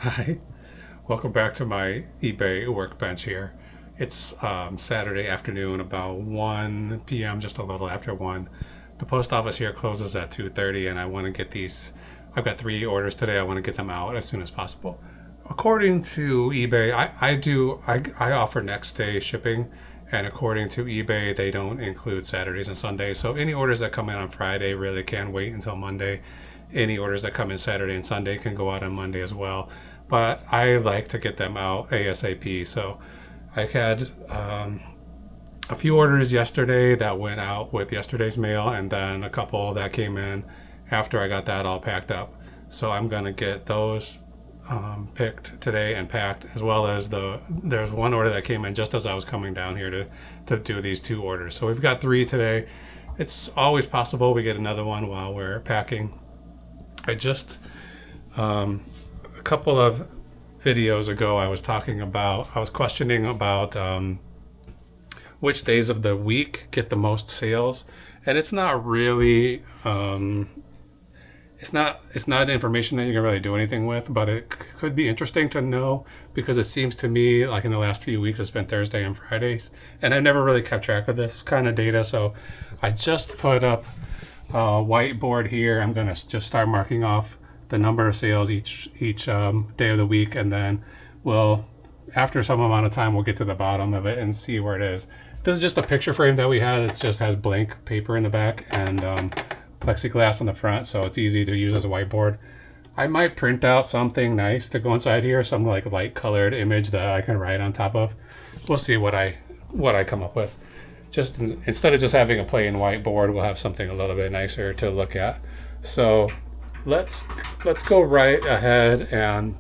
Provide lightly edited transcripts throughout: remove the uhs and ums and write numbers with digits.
Hi, welcome back to my eBay workbench here. It's Saturday afternoon, about 1 p.m., just a little after 1. The post office here closes at 2:30, and I want to get these. I've got 3 orders today. I want to get them out as soon as possible. According to eBay, I offer next day shipping, and according to eBay, they don't include Saturdays and Sundays. So any orders that come in on Friday really can wait until Monday. Any orders that come in Saturday and Sunday can go out on Monday as well. But I like to get them out ASAP. So I had a few orders yesterday that went out with yesterday's mail, and then a couple that came in after I got that all packed up. So I'm going to get those picked today and packed, as well as there's one order that came in just as I was coming down here to do these 2 orders. So we've got 3 today. It's always possible we get another one while we're packing. I just a couple of videos ago I was questioning about which days of the week get the most sales, and it's not really it's not information that you can really do anything with, but it could be interesting to know, because it seems to me like in the last few weeks it's been Thursday and Fridays, and I've never really kept track of this kind of data. So I just put up a whiteboard here. I'm gonna just start marking off the number of sales each day of the week, and then after some amount of time, we'll get to the bottom of it and see where it is. This is just a picture frame that we had. It just has blank paper in the back and plexiglass in the front, so it's easy to use as a whiteboard. I might print out something nice to go inside here, some like light colored image that I can write on top of. We'll see what I come up with. Just instead of just having a plain whiteboard, we'll have something a little bit nicer to look at. So let's go right ahead and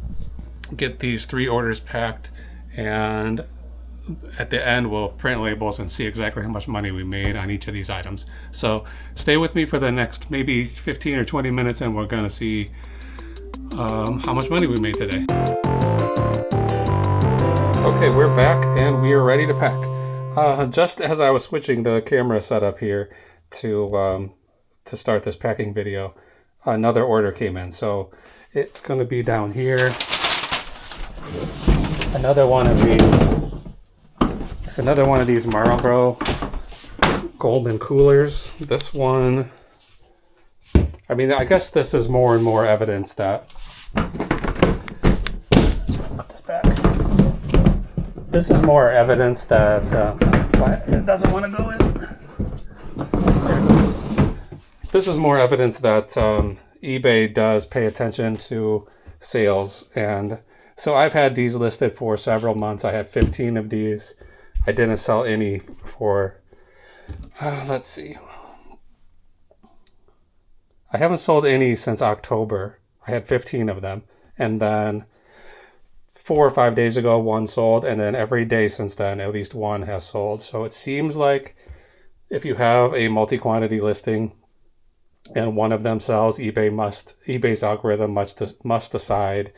get these 3 orders packed, and at the end we'll print labels and see exactly how much money we made on each of these items. So stay with me for the next maybe 15 or 20 minutes, and we're going to see how much money we made today. Okay, we're back and we are ready to pack. Just as I was switching the camera setup here to start this packing video, another order came in. So it's going to be down here. Another one of these. It's another one of these Marlboro Goldman coolers. This one, I mean, I guess this is more and more evidence that. Put this back. This is more evidence that it doesn't want to go in. There it goes. This is more evidence that eBay does pay attention to sales, and so I've had these listed for several months. I had 15 of these. I didn't sell any for. Let's see. I haven't sold any since October. I had 15 of them, and then 4 or 5 days ago, one sold, and then every day since then, at least one has sold. So it seems like if you have a multi-quantity listing and one of them sells, eBay's algorithm must decide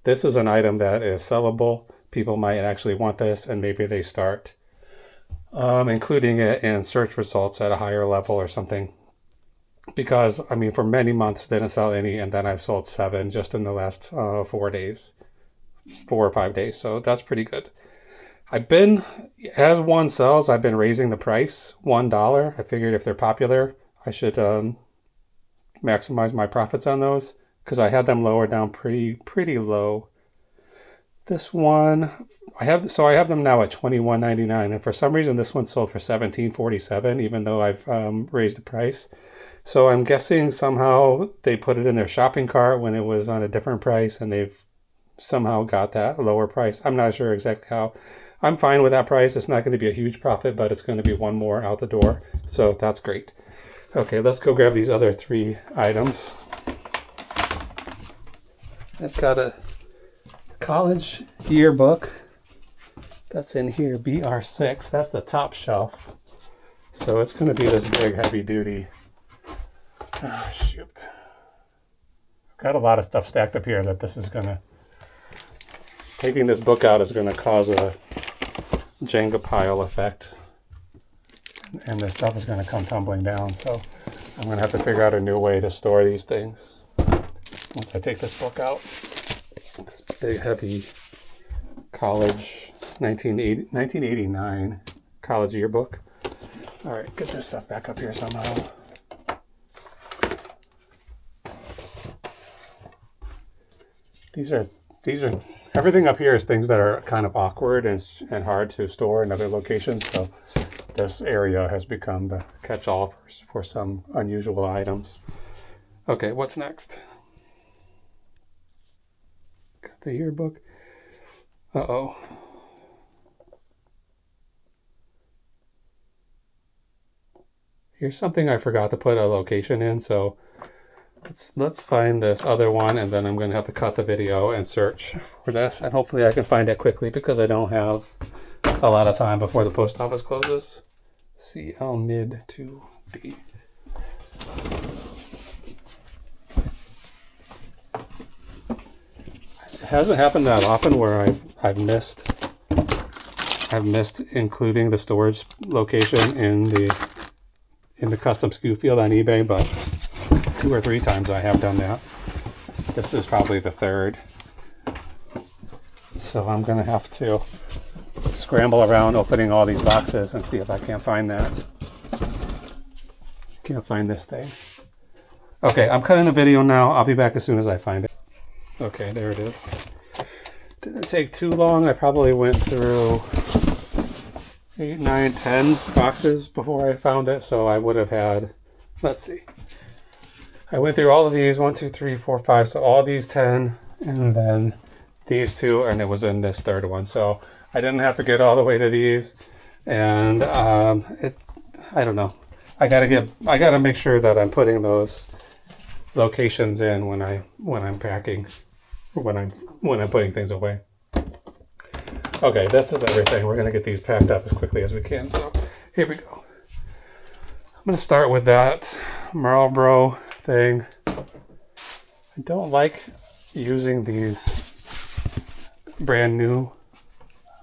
this is an item that is sellable. People might actually want this, and maybe they start including it in search results at a higher level or something. Because, I mean, for many months, didn't sell any, and then I've sold 7 just in the last 4 days. 4 or 5 days, so that's pretty good. As one sells, I've been raising the price $1. I figured if they're popular, I should maximize my profits on those, because I had them lowered down pretty low. This one, I have them now at $21.99, and for some reason this one sold for $17.47, even though I've raised the price. So I'm guessing somehow they put it in their shopping cart when it was on a different price, and they've somehow got that lower price. I'm not sure exactly how. I'm fine with that price. It's not going to be a huge profit, but it's going to be one more out the door. So that's great. Okay, let's go grab these other 3 items. I've got a college yearbook that's in here, BR6. That's the top shelf. So it's going to be this big, heavy duty. Oh, shoot. I've got a lot of stuff stacked up here that taking this book out is going to cause a Jenga pile effect, and this stuff is going to come tumbling down. So I'm going to have to figure out a new way to store these things once I take this book out. This big, heavy college 1989 college yearbook. All right, get this stuff back up here somehow. These are everything up here is things that are kind of awkward and hard to store in other locations. So this area has become the catch-all for some unusual items. Okay, what's next? Got the yearbook. Uh-oh. Here's something I forgot to put a location in, so let's find this other one, and then I'm going to have to cut the video and search for this, and hopefully I can find it quickly because I don't have a lot of time before the post office closes. CL mid 2B. It hasn't happened that often where I've missed including the storage location in the custom SKU field on eBay, but 2 or 3 times I have done that. This is probably the 3rd. So I'm gonna have to scramble around opening all these boxes and see if I can't find that. Can't find this thing. Okay, I'm cutting the video now. I'll be back as soon as I find it. Okay, there it is. Didn't take too long. I probably went through 8, 9, 10 boxes before I found it. So I would have had, let's see. I went through all of these, 1, 2, 3, 4, 5. So all these 10, and then these 2, and it was in this 3rd one. So I didn't have to get all the way to these. And I don't know. I gotta make sure that I'm putting those locations in when I'm packing, when I'm putting things away. Okay, this is everything. We're gonna get these packed up as quickly as we can. So here we go. I'm gonna start with that Marlboro thing. I don't like using these brand new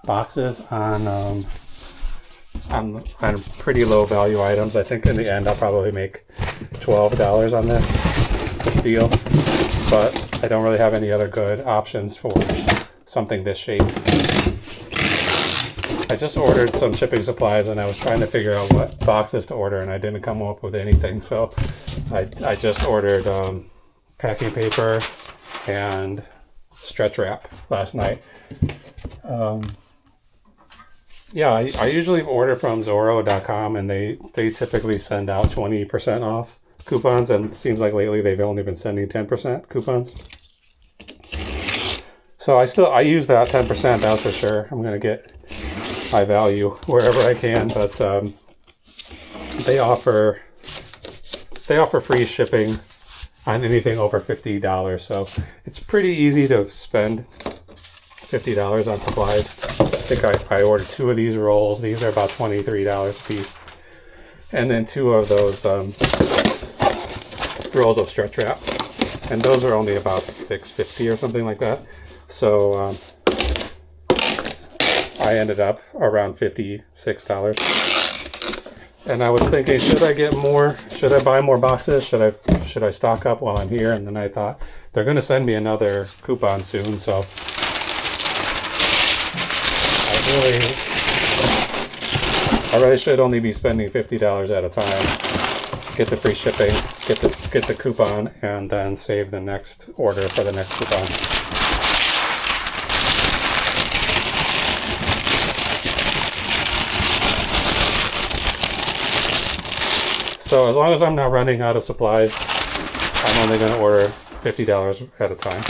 boxes on pretty low value items. I think in the end I'll probably make $12 on this deal, but I don't really have any other good options for something this shape. I just ordered some shipping supplies and I was trying to figure out what boxes to order, and I didn't come up with anything, so I just ordered packing paper and stretch wrap last night. Yeah, I usually order from Zorro.com, and they typically send out 20% off coupons, and it seems like lately they've only been sending 10% coupons. So I use that 10%, that's for sure. I'm gonna get high value wherever I can, but they offer free shipping on anything over $50, so it's pretty easy to spend $50 on supplies. I think I ordered 2 of these rolls. These are about $23 a piece. And then 2 of those rolls of stretch wrap. And those are only about $6.50 or something like that. So I ended up around $56. And I was thinking, should I get more? Should I buy more boxes? Should I stock up while I'm here? And then I thought, they're going to send me another coupon soon, so I really should only be spending $50 at a time. Get the free shipping, get the coupon, and then save the next order for the next coupon. So as long as I'm not running out of supplies, I'm only going to order $50 at a time.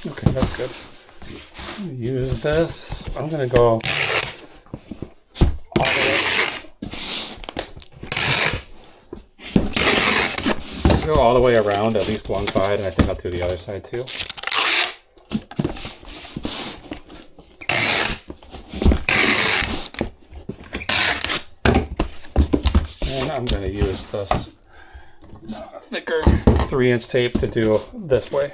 Okay, that's good. Use this. I'm gonna go all the way around at least one side, and I think I'll do the other side too. And I'm going to use this thicker 3-inch tape to do this way.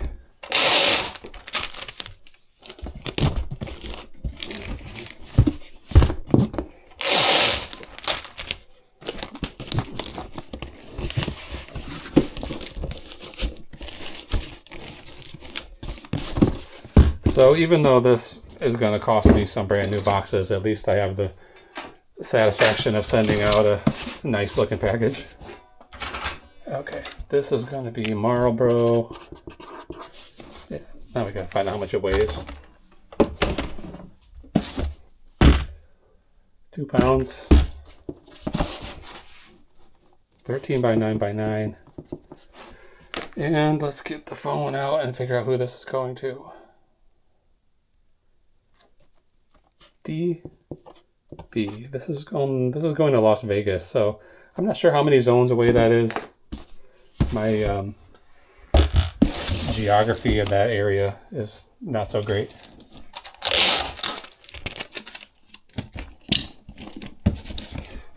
So even though this is going to cost me some brand new boxes, at least I have the satisfaction of sending out a nice looking package. Okay, this is going to be Marlboro. Yeah, now we got to find out how much it weighs. 2 pounds. 13 by 9 by 9. And let's get the phone out and figure out who this is going to. DB. This is going to Las Vegas, so I'm not sure how many zones away that is. My geography of that area is not so great.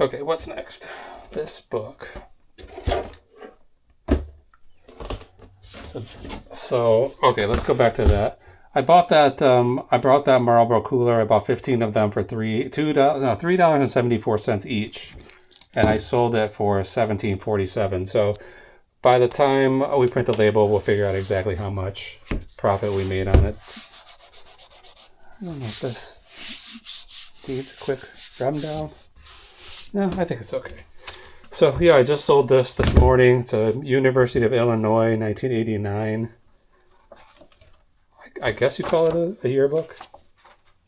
Okay, what's next? This book. So okay, let's go back to that. I bought that. I brought that Marlboro cooler. I bought 15 of them for $3.74 each, and I sold it for $17.47. So by the time we print the label, we'll figure out exactly how much profit we made on it. I don't know if this needs a quick rundown. No, I think it's okay. So yeah, I just sold this morning. It's a University of Illinois, 1989. I guess you call it a yearbook.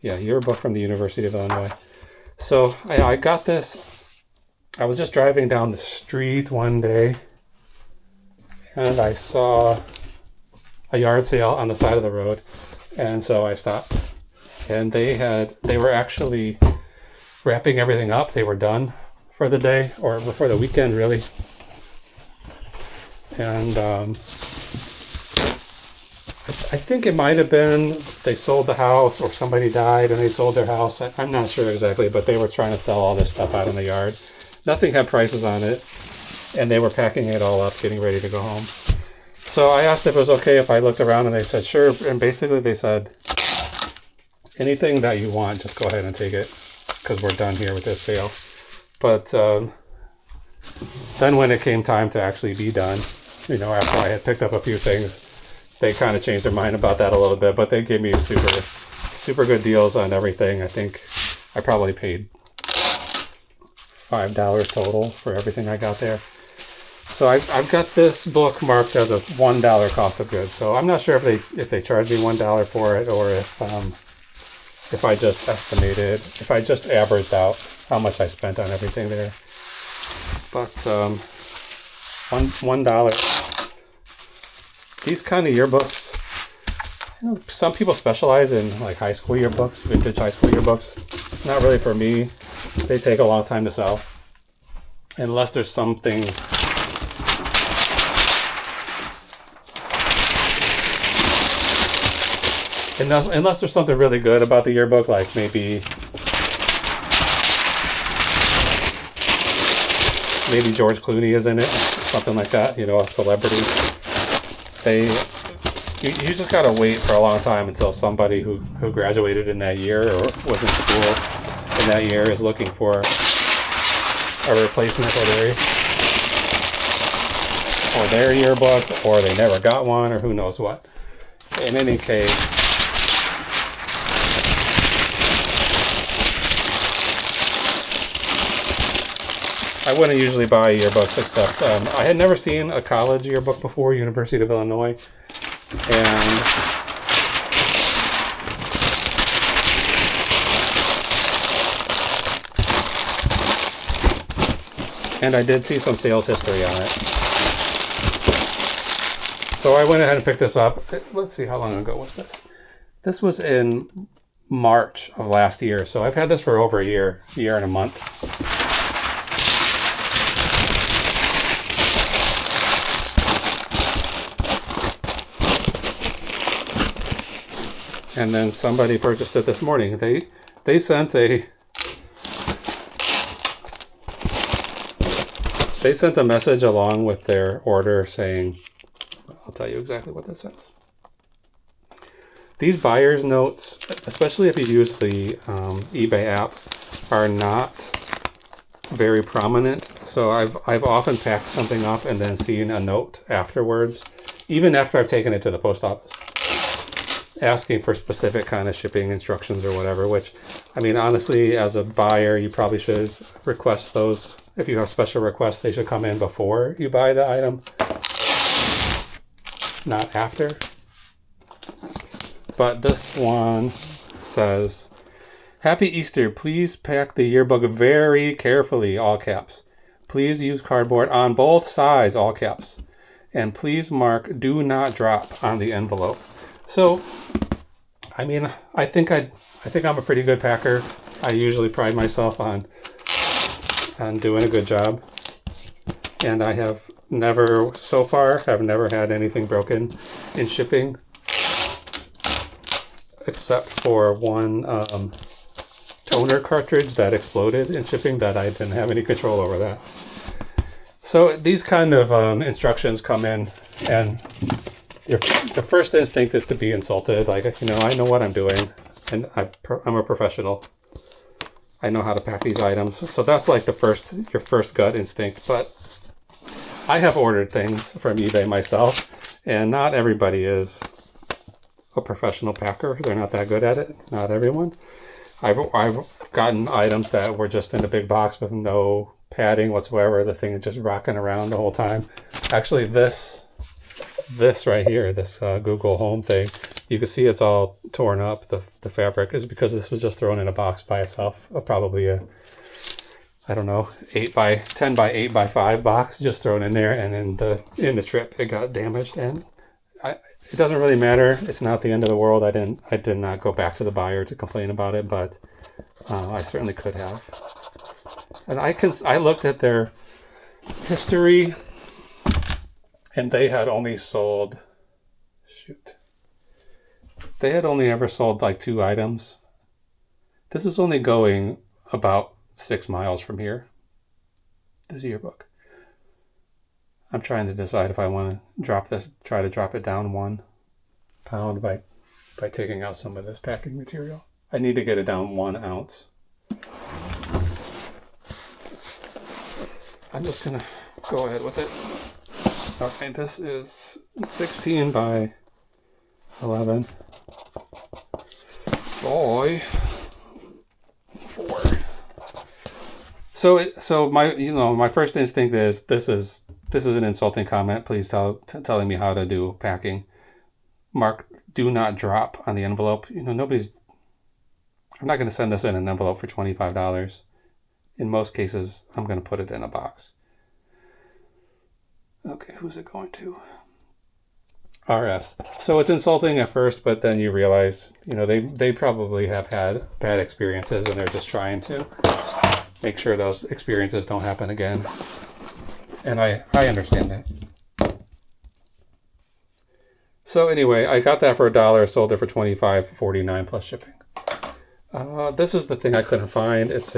Yeah, yearbook from the University of Illinois. So I got this. I was just driving down the street one day, and I saw a yard sale on the side of the road, and so I stopped. And they were actually wrapping everything up. They were done for the day, or for the weekend, really. And I think it might have been they sold the house, or somebody died and they sold their house. I'm not sure exactly, but they were trying to sell all this stuff out in the yard. Nothing had prices on it, and they were packing it all up, getting ready to go home. So I asked if it was okay if I looked around, and they said sure. And basically they said, anything that you want, just go ahead and take it, because we're done here with this sale. But then when it came time to actually be done, after I had picked up a few things, they kind of changed their mind about that a little bit, but they gave me super good deals on everything. I think I probably paid $5 total for everything I got there. So I've got this book marked as a $1 cost of goods. So I'm not sure if they charged me $1 for it, or if I just estimated, if I just averaged out how much I spent on everything there. But $1. These kind of yearbooks, some people specialize in like high school yearbooks, vintage high school yearbooks. It's not really for me. They take a long time to sell, unless there's something unless there's something really good about the yearbook, like maybe George Clooney is in it, something like that, a celebrity. You just gotta wait for a long time until somebody who graduated in that year or was in school in that year is looking for a replacement for their yearbook, or they never got one, or who knows what. In any case, I wouldn't usually buy yearbooks, except I had never seen a college yearbook before, University of Illinois, and I did see some sales history on it. So I went ahead and picked this up. Let's see, how long ago was this? This was in March of last year, so I've had this for over a year and a month. And then somebody purchased it this morning. They sent a they sent a message along with their order saying, I'll tell you exactly what this says. These buyer's notes, especially if you use the eBay app, are not very prominent. So I've often packed something up and then seen a note afterwards, even after I've taken it to the post office, asking for specific kind of shipping instructions or whatever, which, I mean, honestly, as a buyer, you probably should request those. If you have special requests, they should come in before you buy the item, not after. But this one says, Happy Easter. Please pack the yearbook very carefully, all caps. Please use cardboard on both sides, all caps. And please mark do not drop on the envelope. So, I mean, I think I'm a pretty good packer. I usually pride myself on doing a good job. And I have never, so far, have never had anything broken in shipping. Except for one toner cartridge that exploded in shipping that I didn't have any control over that. So these kind of instructions come in, and the first instinct is to be insulted. Like, you know, I know what I'm doing, and I'm a professional. I know how to pack these items. So that's like your first gut instinct. But I have ordered things from eBay myself, and not everybody is a professional packer. They're not that good at it. Not everyone. I've gotten items that were just in a big box with no padding whatsoever. The thing is just rocking around the whole time. Actually, this right here, this Google Home thing, you can see it's all torn up. The fabric is because this was just thrown in a box by itself. Probably a, I don't know, 10 by 8 by 5 box just thrown in there, and in the trip it got damaged. And it doesn't really matter. It's not the end of the world. I did not go back to the buyer to complain about it, but I certainly could have. And I looked at their history, and they had only sold, they had only ever sold like 2 items. This is only going about 6 miles from here. This yearbook. I'm trying to decide if I want to try to drop it down 1 pound by taking out some of this packing material. I need to get it down 1 ounce. I'm just going to go ahead with it. Okay, this is 16 by 11 by 4. So my first instinct is this is an insulting comment. Please telling me how to do packing. Mark, do not drop on the envelope. You know, I'm not going to send this in an envelope for $25. In most cases, I'm going to put it in a box. Okay, who's it going to? RS. So it's insulting at first, but then you realize, you know, they probably have had bad experiences, and they're just trying to make sure those experiences don't happen again. And I understand that. So anyway, I got that for $1, sold it for $25.49 plus shipping. This is the thing I couldn't find. It's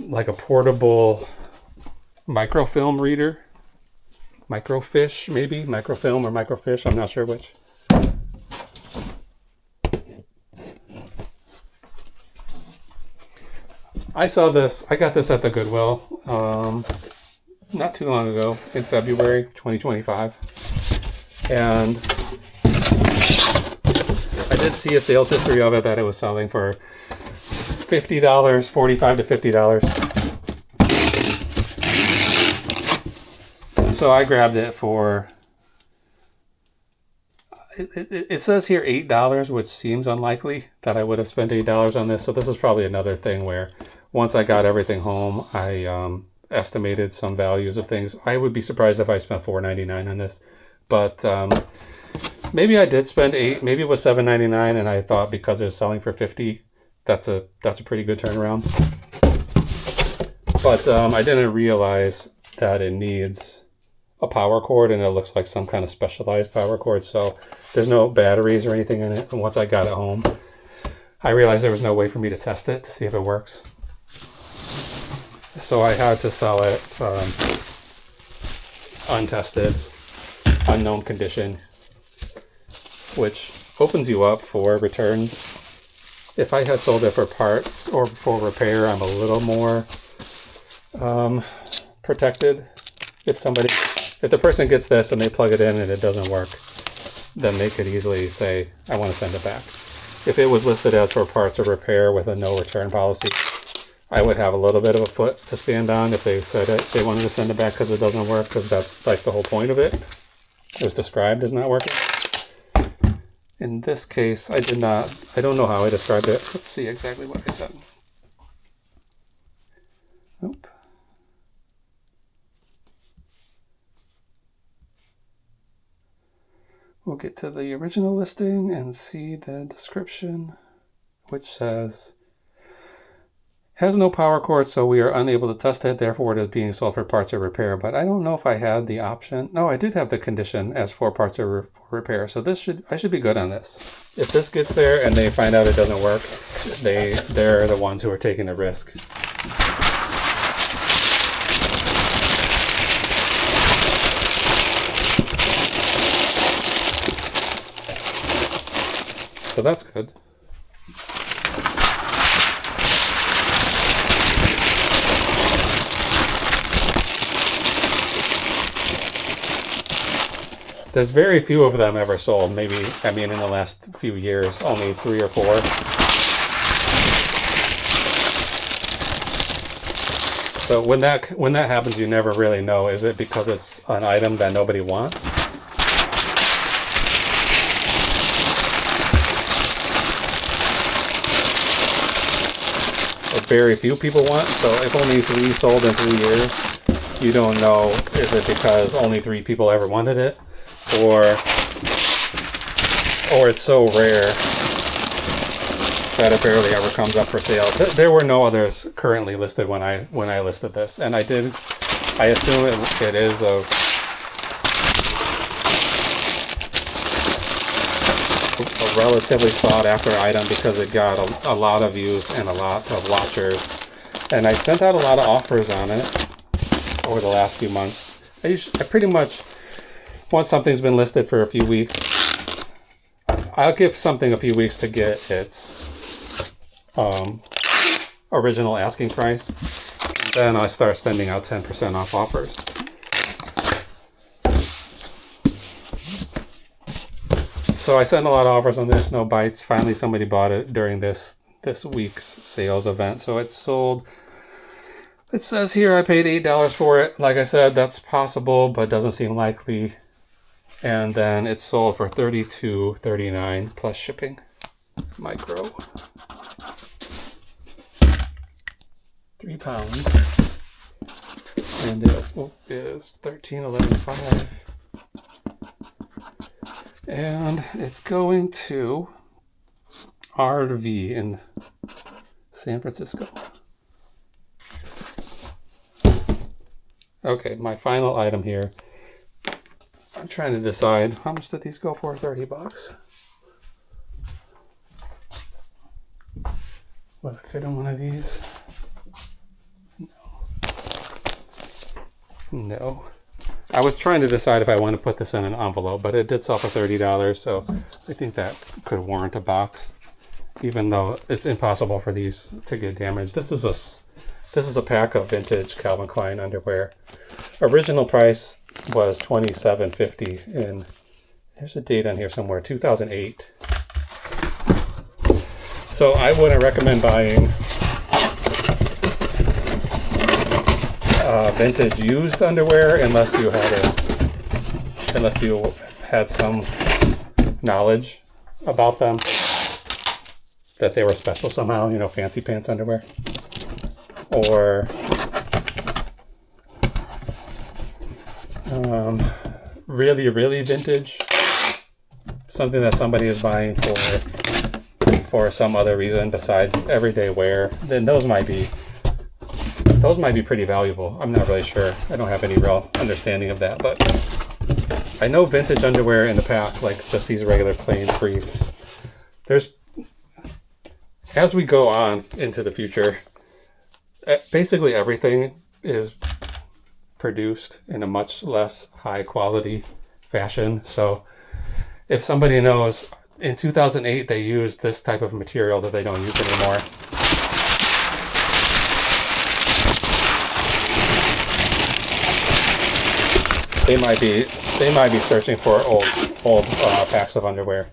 like a portable microfilm reader. Microfiche, maybe? Microfilm or microfiche, I'm not sure which. I got this at the Goodwill not too long ago, in February 2025. And I did see a sales history of it that it was selling for $50, $45 to $50. So I grabbed it for, it says here $8, which seems unlikely that I would have spent $8 on this. So this is probably another thing where once I got everything home, I estimated some values of things. I would be surprised if I spent $4.99 on this, but maybe I did spend $8. Maybe it was $7.99, and I thought because it was selling for $50, that's a pretty good turnaround. But I didn't realize that it needs a power cord, and it looks like some kind of specialized power cord. So there's no batteries or anything in it. And once I got it home, I realized there was no way for me to test it to see if it works. So I had to sell it untested, unknown condition, which opens you up for returns. If I had sold it for parts or for repair, I'm a little more protected. If the person gets this and they plug it in and it doesn't work, then they could easily say, I want to send it back. If it was listed as for parts or repair with a no return policy, I would have a little bit of a foot to stand on if they said they wanted to send it back because it doesn't work, because that's like the whole point of it. It was described as not working. In this case, I don't know how I described it. Let's see exactly what I said. Nope. We'll get to the original listing and see the description, which says, has no power cord, so we are unable to test it, therefore it is being sold for parts or repair. But I don't know if I had the option. No, I did have the condition as for parts or repair, so I should be good on this. If this gets there and they find out it doesn't work, they're the ones who are taking the risk. So that's good. There's very few of them ever sold. Maybe, I mean, in the last few years, only 3 or 4. So when that happens, you never really know. Is it because it's an item that nobody wants? Very few people want. So if only 3 sold in 3 years, you don't know, is it because only 3 people ever wanted it, or it's so rare that it barely ever comes up for sale. There were no others currently listed when I listed this, and I assume it is a relatively sought after item because it got a lot of views and a lot of watchers, and I sent out a lot of offers on it over the last few months. I pretty much, once something's been listed for a few weeks, I'll give something a few weeks to get its original asking price. Then I start sending out 10% off offers. So I sent a lot of offers on this, no bites. Finally, somebody bought it during this week's sales event. So it's sold. It says here I paid $8 for it. Like I said, that's possible, but doesn't seem likely. And then it's sold for $32.39 plus shipping. Micro. 3 pounds. And it is $13.11.5. And it's going to RV in San Francisco. Okay, my final item here. I'm trying to decide, how much did these go for? 30 bucks. Will it fit in one of these? No. I was trying to decide if I want to put this in an envelope, but it did sell for $30, so I think that could warrant a box, even though it's impossible for these to get damaged. This is a pack of vintage Calvin Klein underwear. Original price was $27.50, and there's a date on here somewhere, 2008. So I wouldn't recommend buying vintage used underwear unless you had some knowledge about them, that they were special somehow, you know, fancy pants underwear, or really vintage, something that somebody is buying for some other reason besides everyday wear. Then those might be pretty valuable. I'm not really sure. I don't have any real understanding of that, but I know vintage underwear in the pack, like just these regular plain briefs. As we go on into the future, basically everything is produced in a much less high quality fashion. So if somebody knows in 2008 they used this type of material that they don't use anymore, they might be searching for old packs of underwear.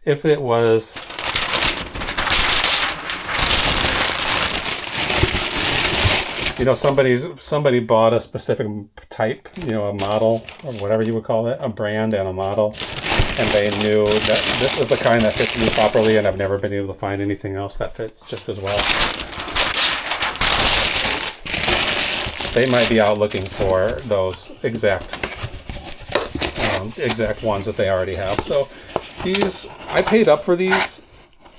If it was somebody bought a specific type, a model or whatever you would call it, a brand and a model, and they knew that this is the kind that fits me properly, and I've never been able to find anything else that fits just as well. They might be out looking for those exact ones that they already have. So I paid up for these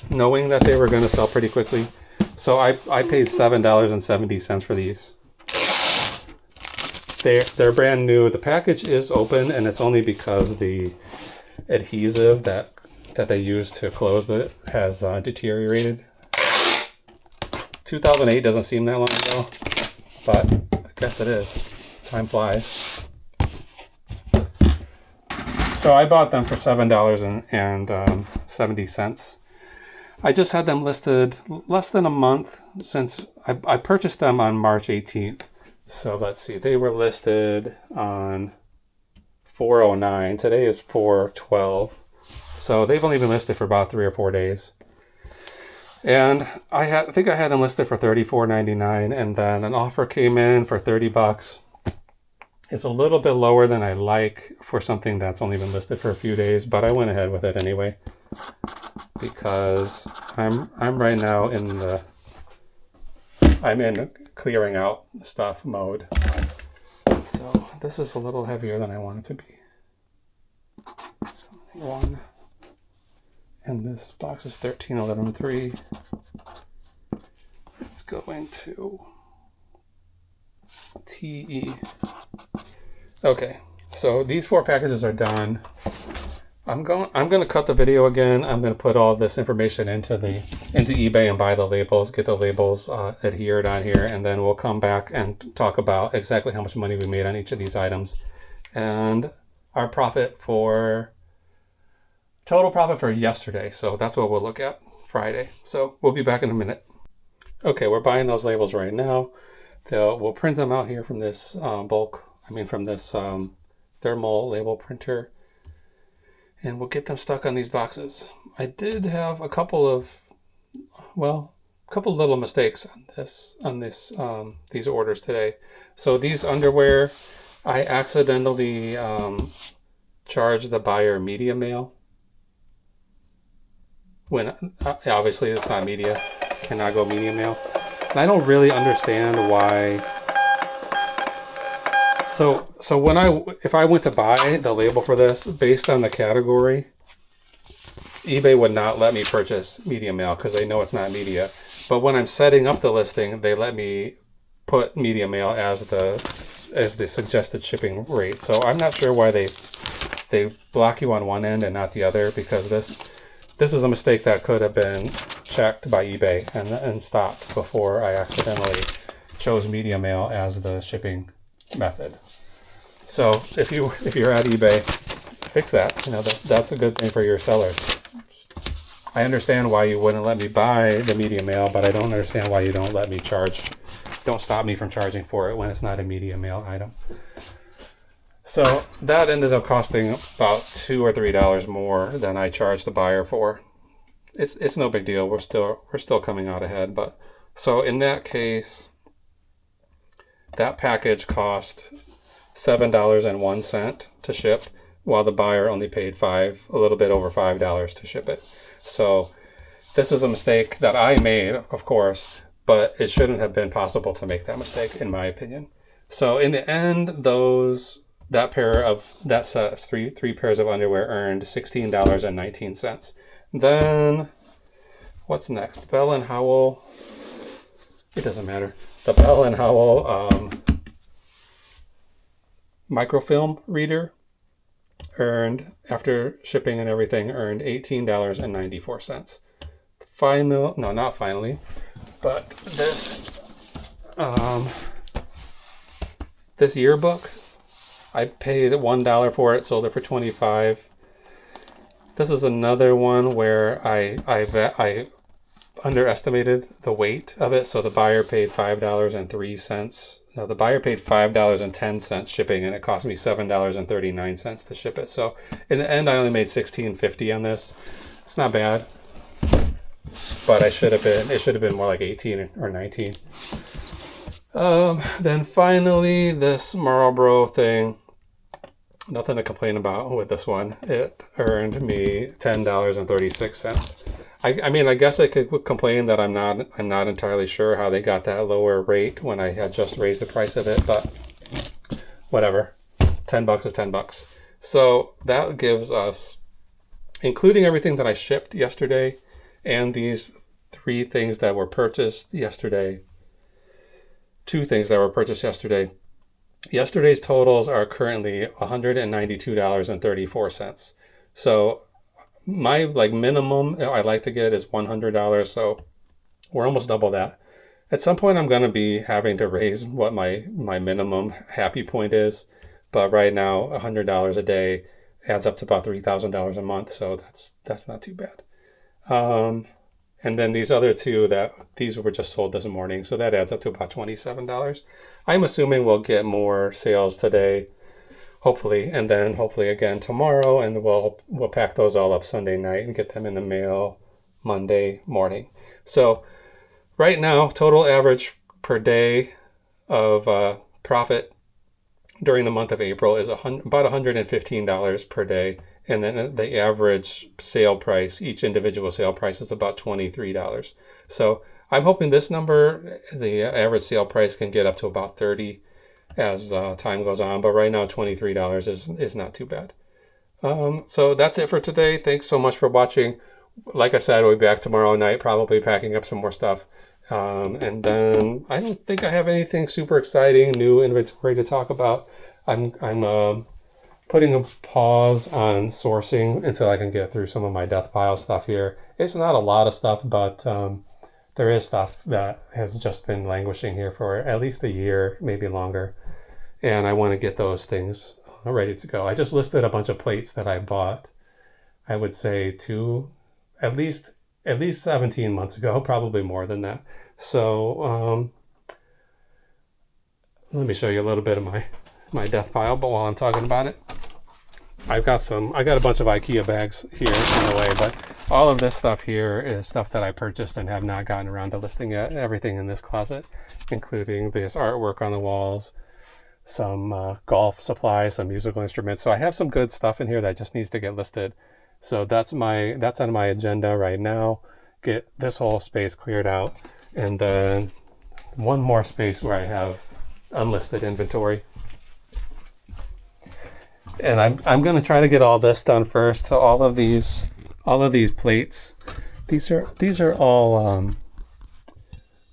knowing that they were going to sell pretty quickly. So I paid $7.70 for these. They're brand new. The package is open, and it's only because the adhesive that they used to close it has deteriorated. 2008 doesn't seem that long ago, but I guess it is. Time flies. So I bought them for $7.70. I just had them listed less than a month since I purchased them on March 18th. So let's see, they were listed on 4/09. Today is 4/12. So they've only been listed for about 3 or 4 days. And I think I had them listed for $34.99, and then an offer came in for $30. It's a little bit lower than I like for something that's only been listed for a few days, but I went ahead with it anyway, because I'm right now in clearing out stuff mode. So this is a little heavier than I want it to be. One, and this box is 13.11.3. It's going to TE. Okay, so these 4 packages are done. I'm going to cut the video again. I'm going to put all this information into eBay and buy the labels, get the labels adhered on here, and then we'll come back and talk about exactly how much money we made on each of these items and our total profit for yesterday. So that's what we'll look at Friday. So we'll be back in a minute. Okay, we're buying those labels right now. We'll print them out here from this from this thermal label printer, and we'll get them stuck on these boxes. I did have a couple of little mistakes on these orders today. So these underwear, I accidentally charged the buyer media mail when obviously it's not media, cannot go media mail. And I don't really understand why. So if I went to buy the label for this based on the category, eBay would not let me purchase media mail because they know it's not media. But when I'm setting up the listing, they let me put media mail as the suggested shipping rate. So I'm not sure why they block you on one end and not the other, because this is a mistake that could have been checked by eBay and stopped before I accidentally chose media mail as the shipping method. So if you're at eBay, fix that. That's a good thing for your sellers. I understand why you wouldn't let me buy the media mail, but I don't understand why you don't stop me from charging for it when it's not a media mail item. So that ended up costing about $2 or $3 more than I charged the buyer for. It's no big deal. We're still coming out ahead. But so in that case, that package cost $7.01 to ship, while the buyer only paid a little bit over $5 to ship it. So this is a mistake that I made, of course, but it shouldn't have been possible to make that mistake, in my opinion. So in the end, that set, three pairs of underwear earned $16.19. Then what's next? Bell and Howell. It doesn't matter. The Bell and Howell microfilm reader earned, after shipping and everything, earned $18.94. Not finally, but this This yearbook, I paid $1 for it, sold it for 25. This is another one where I underestimated the weight of it, so the buyer paid $5.03. No, the buyer paid $5.10 shipping, and it cost me $7.39 to ship it. So in the end, I only made $16.50 on this. It's not bad, but it should have been more like 18 or 19. Then finally, this Marlboro thing. Nothing to complain about with this one. It earned me $10.36. I mean, I guess I could complain that I'm not entirely sure how they got that lower rate when I had just raised the price of it, but whatever. $10 is $10. So that gives us, including everything that I shipped yesterday and these 3 things that were purchased yesterday, 2 things that were purchased yesterday. Yesterday's totals are currently $192.34. So my minimum I like to get is $100. So we're almost double that. At some point, I'm going to be having to raise what my minimum happy point is. But right now, $100 a day adds up to about $3,000 a month. So that's not too bad. And then these other 2, these were just sold this morning. So that adds up to about $27. I'm assuming we'll get more sales today, hopefully, and then hopefully again tomorrow. And we'll pack those all up Sunday night and get them in the mail Monday morning. So right now, total average per day of profit during the month of April is about $115 per day. And then the average sale price, each individual sale price, is about $23. So I'm hoping this number, the average sale price, can get up to about $30 as time goes on. But right now, $23 is not too bad. So that's it for today. Thanks so much for watching. Like I said, we'll be back tomorrow night, probably packing up some more stuff. And then I don't think I have anything super exciting, new inventory to talk about. I'm putting a pause on sourcing until I can get through some of my death pile stuff here. It's not a lot of stuff, but there is stuff that has just been languishing here for at least a year, maybe longer. And I want to get those things ready to go. I just listed a bunch of plates that I bought, I would say at least 17 months ago, probably more than that. So let me show you a little bit of my death pile, but while I'm talking about it, I got a bunch of IKEA bags here in the way, but all of this stuff here is stuff that I purchased and have not gotten around to listing yet. Everything in this closet, including this artwork on the walls, some golf supplies, some musical instruments. So I have some good stuff in here that just needs to get listed. So that's on my agenda right now. Get this whole space cleared out, and then one more space where I have unlisted inventory. And I'm going to try to get all this done first. So all of these plates, these are all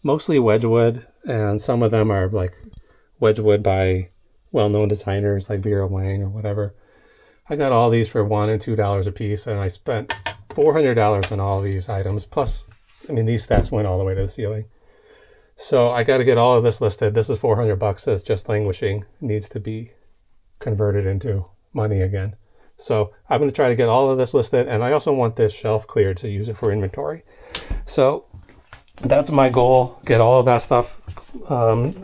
mostly Wedgwood, and some of them are like Wedgwood by well-known designers like Vera Wang or whatever. I got all these for $1 and $2 a piece, and I spent $400 on all these items. Plus, I mean, these stats went all the way to the ceiling. So I got to get all of this listed. This is $400 that's just languishing. It needs to be converted into money again. So I'm going to try to get all of this listed, and I also want this shelf cleared to use it for inventory. So that's my goal. Get all of that stuff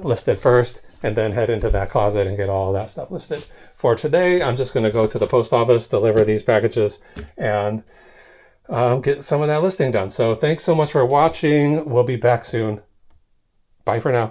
listed first, and then head into that closet and get all of that stuff listed. For today, I'm just going to go to the post office, deliver these packages, and get some of that listing done. So thanks so much for watching. We'll be back soon. Bye for now.